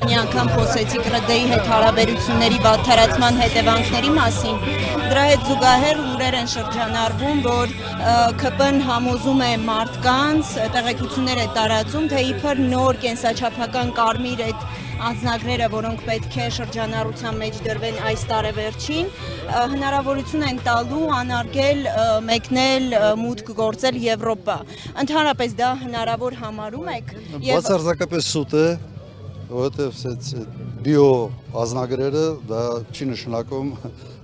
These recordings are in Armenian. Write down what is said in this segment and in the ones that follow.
Մի անգամ խոսեցիք ՌԴ-ի հետ հարաբերությունների վատթարացման հետևանքների մասին։ Դրա հետ զուգահեռ լուրեր են շրջանառվում, որ ՔՊ-ն համոզում է մարդկանց, տեղեկություններ է տարածում, թե իբր նոր կենսաչափական կարմիր այդ անձնագրերը, որոնք պետք է շրջանառության մեջ դրվեն այս տարեվերջին, հնարավորություն են տալու անարգել, մեկնել, մուտք գործել Եվրոպա։ Ընդհանրապես դա հնարավոր համարում եք։ Բացարձակապես սուտ է, որովհետև բիո ազնագրերը դա չի նշանակում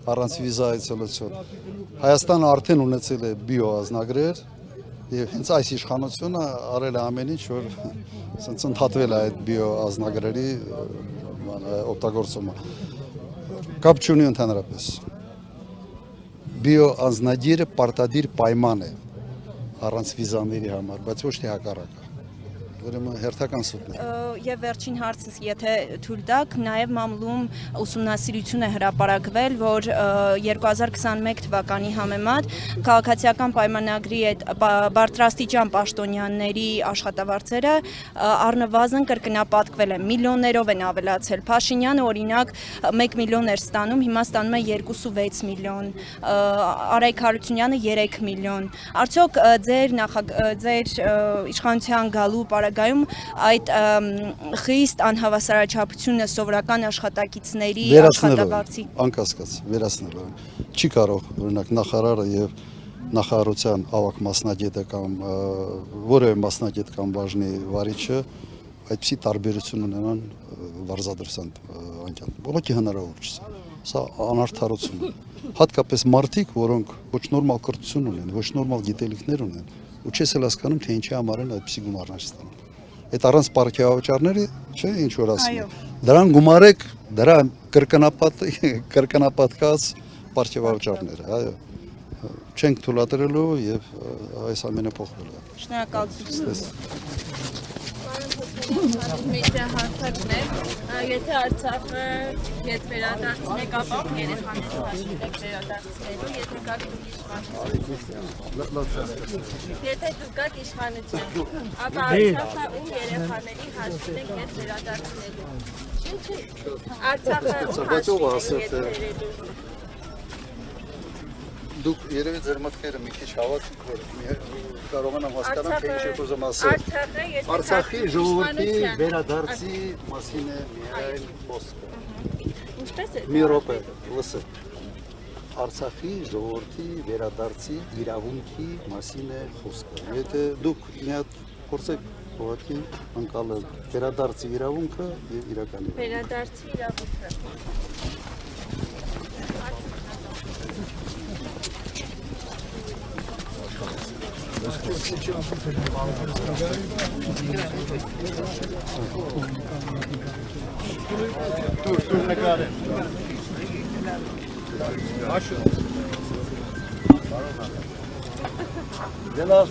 առանց վիզա այցելություն։ Հայաստանը արդեն ունեցել է բիո ազնագրեր եւ հենց այս իշխանությունը արել է ամեն ինչ, որ ընդհատվել է այդ բիո ազնագրերի օգտագործումը։ Կապ չունի ընդհանրապես։ Բիո ազնագիրը պարտադիր պայման է առանց վիզաների համար, բայց ոչ թե հակառակը։ Ուրեմն հերթական սուտն է։ Եվ վերջին հարցս, եթե թույլ տաք, նաև մամլում ուսումնասիրություն է հրապարակվել, որ 2021 թվականի համեմատ քաղաքացիական պայմանագրի այդ բարձրաստիճան պաշտոնյաների աշխատավարձերը առնվազն կրկնապատկվել են, միլիոններով են ավելացել։ Փաշինյանը օրինակ 1 միլիոն էր ստանում, հիմա ստանում է 2.6 միլիոն, Արայք Հարությունյանը 3 միլիոն։ Արդյոք ձեր իշխանության գալու պարագայում այդ խիստ անհավասարաչափությունը սովորական աշխատակիցների աշխատավարձի անկասկած վերացնելու են։ Չի կարող օրինակ նախարարը եւ նախարարության ավագ մասնագետը կամ որևէ մասնագետ կամ բաժնի վարիչը այդպիսի տարբերություն ունենան վարձատրության անկյան։ Բողոքի հնարավոր չէ։ Սա անարդարություն է։ Հատկապես մարդիկ, որոնք ոչ նորմալ կրթություն ունեն, ոչ նորմալ գիտելիքներ ունեն, ու չես էլ հասկանում, թե ինչի համար են այդպիսի գումարներ ստանում։ Այդ առանց պարգևավճարների, չէ, ինչ որ ասում են։ Դրան գումարեք, դրա կրկնապատկած պարգևավճարները, այո։ Չենք թույլատրելու եւ այս ամենը փոխվելու է։ Շնորհակալություն։ Եթե Արցախը հետ վերադարձնեք, ապա երեխաները հաշվեք վերադարձնելու, եթե գաք իշխանության, ապա Արցախը ու երեխաների հաշվեք հետ վերադարձնելու։ Արցախը ու հաշվեք հետ վերելու։ Դուք երևի ձեր մտքերը մի քիչ հավաք, որ կարողանամ հասկանամ, թե ինչ եք ուզում ասել։ Արցախի ժողովրդի վերադարձի մասին է միայն խոսքը։ Ինչպես է։ Մի րոպե, լսեք։ Արցախի ժողովրդի վերադարձի իրավունքի մասին է խոսքը։ Եթե դուք մի հատ փորձեք ուղղակի անցնել վերադարձի իրավունքը եւ իրականի։ Վերադարձի իրավունքը։ Dur nekaare. Aşu. Cenaz.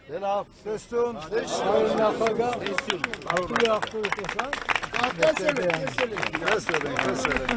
Cenab, seston,